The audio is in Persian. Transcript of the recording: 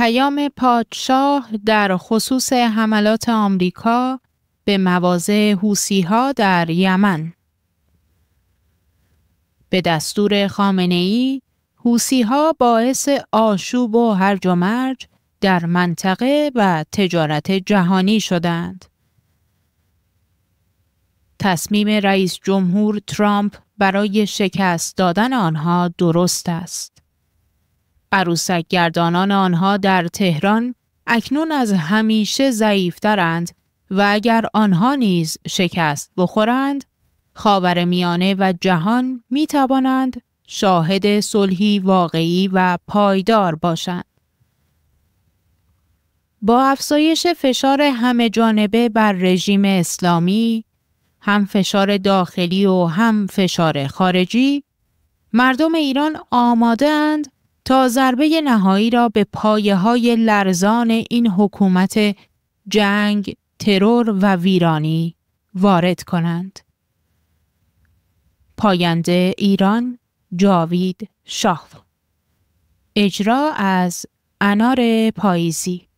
پیام پادشاه در خصوص حملات آمریکا به مواضع حوثی‌ها در یمن. به دستور خامنه‌ای، حوثی‌ها باعث آشوب و هرج و مرج در منطقه و تجارت جهانی شدند. تصمیم رئیس جمهور ترامپ برای شکست دادن آنها درست است. عروسک گردانان آنها در تهران اکنون از همیشه ضعیفترند و اگر آنها نیز شکست بخورند، خاورمیانه و جهان می توانند شاهد صلحی واقعی و پایدار باشند. با افزایش فشار همه جانبه بر رژیم اسلامی، هم فشار داخلی و هم فشار خارجی، مردم ایران آماده‌اند تا ضربه نهایی را به پایه‌های لرزان این حکومت جنگ، ترور و ویرانی وارد کنند. پاینده ایران، جاوید شاه. اجرا از انار پاییزی.